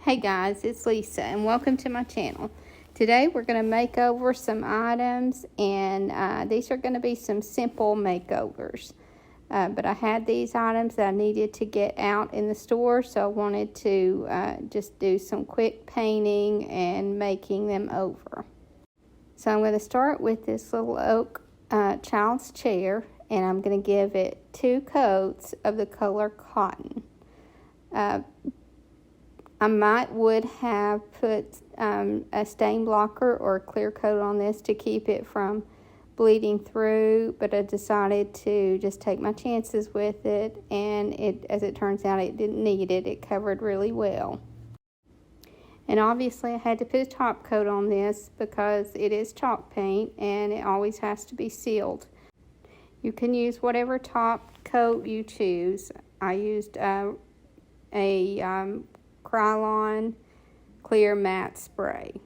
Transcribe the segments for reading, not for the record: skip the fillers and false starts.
Hey guys, it's Lisa and welcome to my channel. Today we're going to make over some items, and these are going to be some simple makeovers. But I had these items that I needed to get out in the store, so I wanted to just do some quick painting and making them over. So I'm going to start with this little oak child's chair, and I'm going to give it 2 coats of the color cotton. I would have put a stain blocker or a clear coat on this to keep it from bleeding through, but I decided to just take my chances with it, and as it turns out, it didn't need it. It covered really well. And obviously I had to put a top coat on this because it is chalk paint and it always has to be sealed. You can use whatever top coat you choose. I used a Krylon clear matte spray.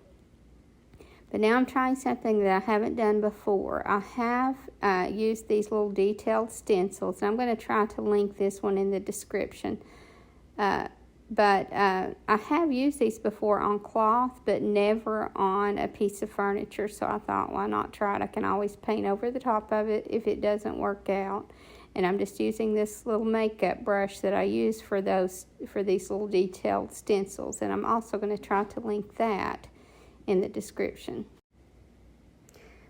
But now I'm trying something that I haven't done before. I have used these little detailed stencils, and I'm going to try to link this one in the description. But I have used these before on cloth, but never on a piece of furniture, so I thought, why not try it? I can always paint over the top of it if it doesn't work out. And I'm just using this little makeup brush that I use for these little detailed stencils. And I'm also going to try to link that in the description.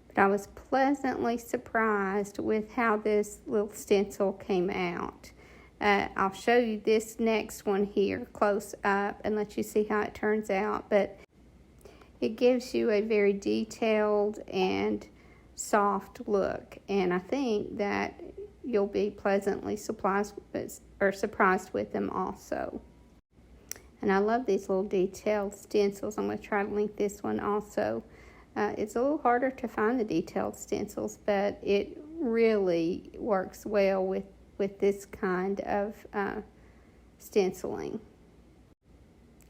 But I was pleasantly surprised with how this little stencil came out. I'll show you this next one here close up and let you see how it turns out. But it gives you a very detailed and soft look. And I think that you'll be pleasantly surprised with them also. And I love these little detailed stencils. I'm going to try to link this one also. It's a little harder to find the detailed stencils, but it really works well with this kind of stenciling.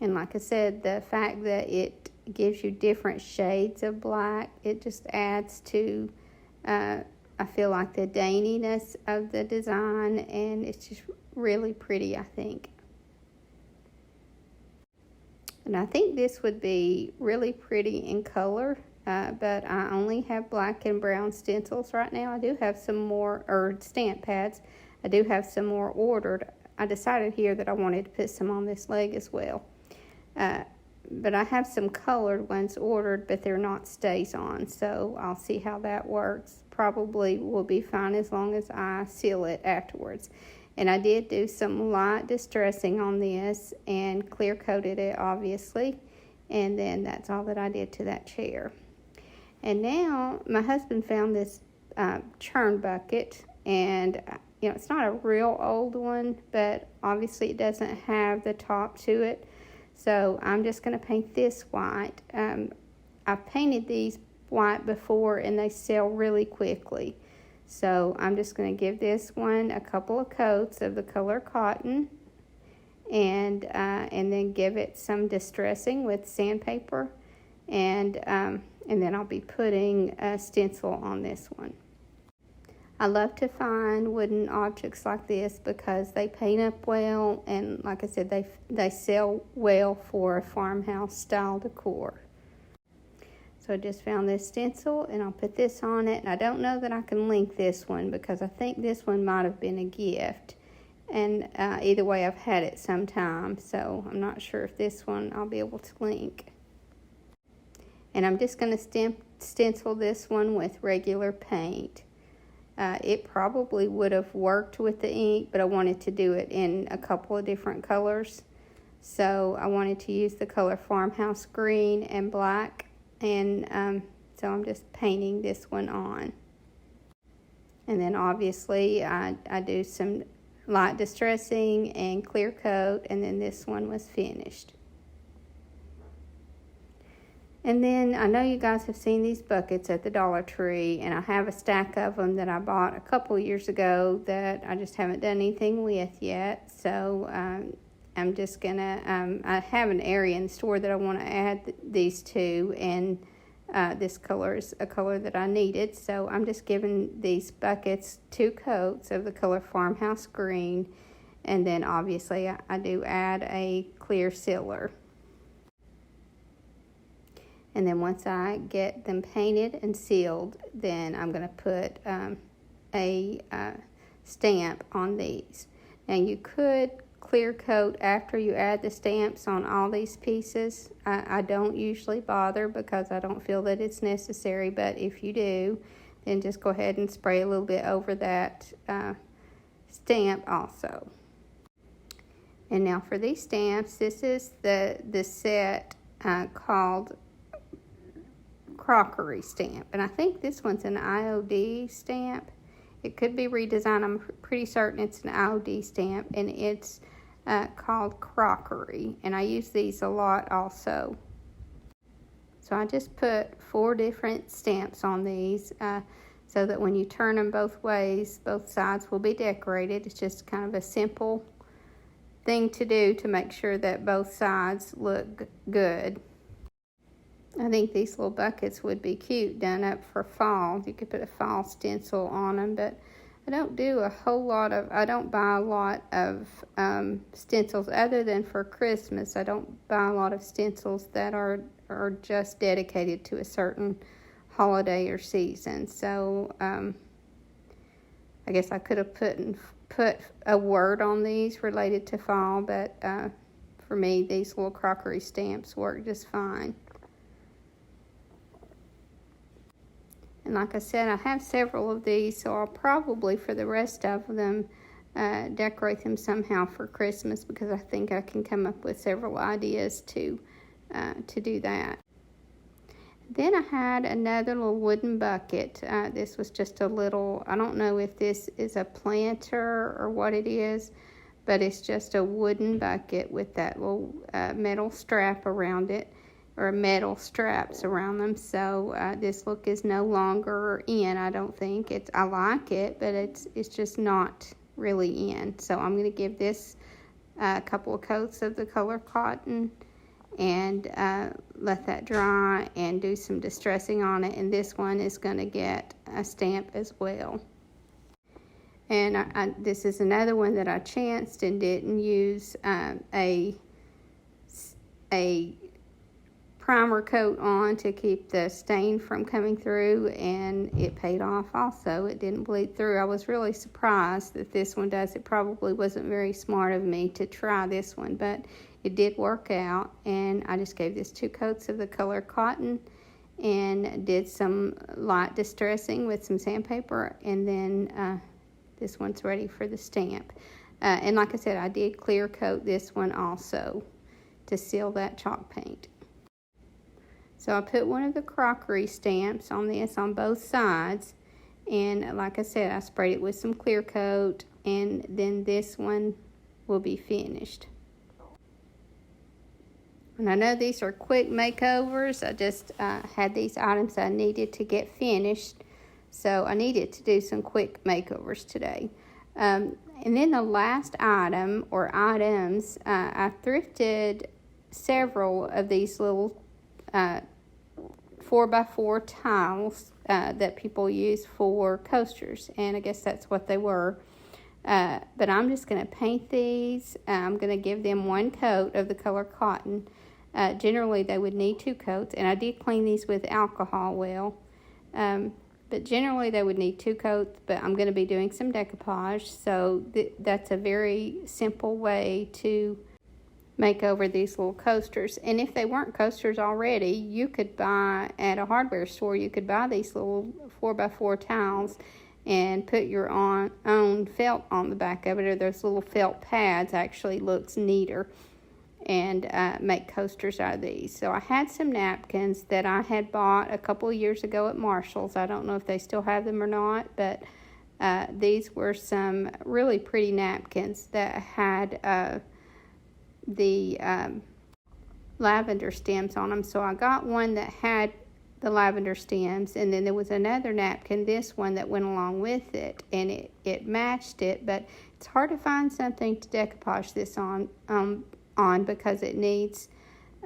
And like I said, the fact that it gives you different shades of black, it just adds to I feel like the daininess of the design, and it's just really pretty, I think. And I think this would be really pretty in color, but I only have black and brown stencils right now. I do have some more, or stamp pads. I do have some more ordered. I decided here that I wanted to put some on this leg as well. But I have some colored ones ordered, but they're not StazOn, so I'll see how that works. Probably will be fine as long as I seal it afterwards. And I did do some light distressing on this and clear coated it, obviously. And then that's all that I did to that chair. And now my husband found this Churn Bucket, and it's not a real old one, but obviously it doesn't have the top to it. So I'm just going to paint this white. I've painted these white before and they sell really quickly. So I'm just going to give this one a couple of coats of the color cotton, and then give it some distressing with sandpaper, and then I'll be putting a stencil on this one. I love to find wooden objects like this because they paint up well, and like I said, they sell well for a farmhouse style decor. So I just found this stencil, and I'll put this on it. And I don't know that I can link this one because I think this one might have been a gift. And either way, I've had it sometime, so I'm not sure if this one I'll be able to link. And I'm just going to stencil this one with regular paint. It probably would have worked with the ink, but I wanted to do it in a couple of different colors. So I wanted to use the color Farmhouse Green and Black, and so I'm just painting this one on. And then obviously I do some light distressing and clear coat, and then this one was finished. And then I know you guys have seen these buckets at the Dollar Tree, and I have a stack of them that I bought a couple years ago that I just haven't done anything with yet. So I'm just gonna, I have an area in the store that I want to add these to, and this color is a color that I needed. So I'm just giving these buckets 2 coats of the color Farmhouse Green, and then obviously I do add a clear sealer. And then once I get them painted and sealed, then I'm going to put a stamp on these. Now you could clear coat after you add the stamps on all these pieces. I don't usually bother because I don't feel that it's necessary, but if you do, then just go ahead and spray a little bit over that stamp also. And now for these stamps, this is the set called Crockery stamp, and I think this one's an IOD stamp. It could be redesigned. I'm pretty certain it's an IOD stamp, and it's called Crockery, and I use these a lot also. So I just put 4 different stamps on these so that when you turn them both ways, both sides will be decorated. It's just kind of a simple thing to do to make sure that both sides look good. I think these little buckets would be cute done up for fall. You could put a fall stencil on them, but I don't buy a lot of stencils other than for Christmas. I don't buy a lot of stencils that are just dedicated to a certain holiday or season. So I guess I could have put a word on these related to fall, but for me, these little crockery stamps work just fine. And like I said, I have several of these, so I'll probably, for the rest of them, decorate them somehow for Christmas, because I think I can come up with several ideas to do that. Then I had another little wooden bucket. This was just a little, I don't know if this is a planter or what it is, but it's just a wooden bucket with that little metal strap around it, or metal straps around them. So this look is no longer in, I don't think. I like it, but it's just not really in. So I'm going to give this a couple of coats of the color cotton and let that dry and do some distressing on it. And this one is going to get a stamp as well. And this is another one that I chanced and didn't use a primer coat on to keep the stain from coming through, and it paid off also. It didn't bleed through. I was really surprised that this one does. It probably wasn't very smart of me to try this one, but it did work out. And I just gave this 2 coats of the color cotton and did some light distressing with some sandpaper, and then this one's ready for the stamp. And like I said, I did clear coat this one also to seal that chalk paint. So I put one of the crockery stamps on this on both sides, and like I said, I sprayed it with some clear coat, and then this one will be finished. And I know these are quick makeovers. I just had these items I needed to get finished, so I needed to do some quick makeovers today. And then the last item or items, I thrifted several of these little 4x4 tiles that people use for coasters, and I guess that's what they were. But I'm just going to paint these. I'm going to give them 1 coat of the color cotton. Generally, they would need 2 coats, and I did clean these with alcohol well. But generally, they would need 2 coats, but I'm going to be doing some decoupage, so that's a very simple way to make over these little coasters. And if they weren't coasters already, you could buy at a hardware store, you could buy these little 4x4 tiles and put your own felt on the back of it, or those little felt pads actually looks neater, and make coasters out of these. So I had some napkins that I had bought a couple of years ago at Marshall's. I don't know if they still have them or not, but these were some really pretty napkins that had the lavender stems on them. So I got one that had the lavender stems, and then there was another napkin, this one, that went along with it, and it matched it. But it's hard to find something to decoupage this on because it needs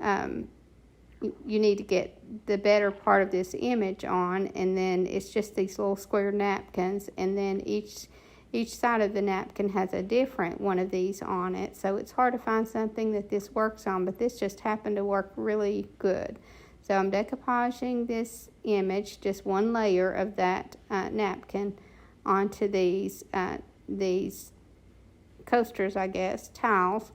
you need to get the better part of this image on, and then it's just these little square napkins, and then each side of the napkin has a different one of these on it. So it's hard to find something that this works on, but this just happened to work really good. So I'm decoupaging this image, just one layer of that napkin, onto these coasters, I guess, tiles.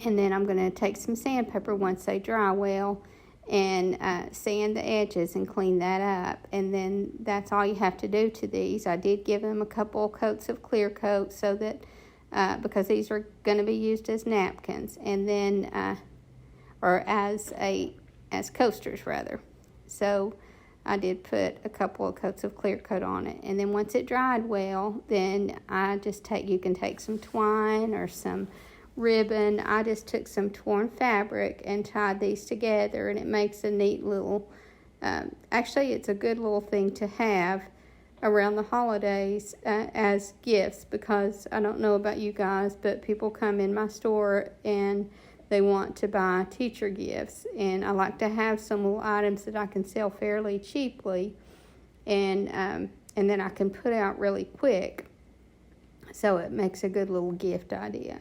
And then I'm going to take some sandpaper once they dry well and sand the edges and clean that up. And then that's all you have to do to these. I did give them a couple coats of clear coat so that because these are going to be used as napkins, and then or as coasters rather. So I did put a couple of coats of clear coat on it, and then once it dried well, then I just you can take some twine or some ribbon. I just took some torn fabric and tied these together, and it makes a neat little, actually it's a good little thing to have around the holidays as gifts, because I don't know about you guys, but people come in my store and they want to buy teacher gifts, and I like to have some little items that I can sell fairly cheaply, and then I can put out really quick, so it makes a good little gift idea.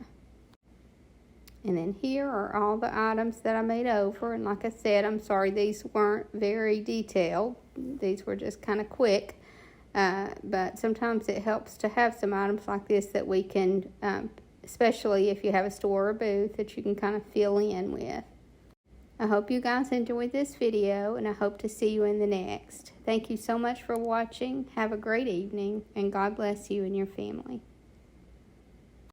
And then here are all the items that I made over, and like I said, I'm sorry these weren't very detailed. These were just kind of quick, but sometimes it helps to have some items like this that we can, especially if you have a store or booth, that you can kind of fill in with. I hope you guys enjoyed this video, and I hope to see you in the next. Thank you so much for watching. Have a great evening, and God bless you and your family.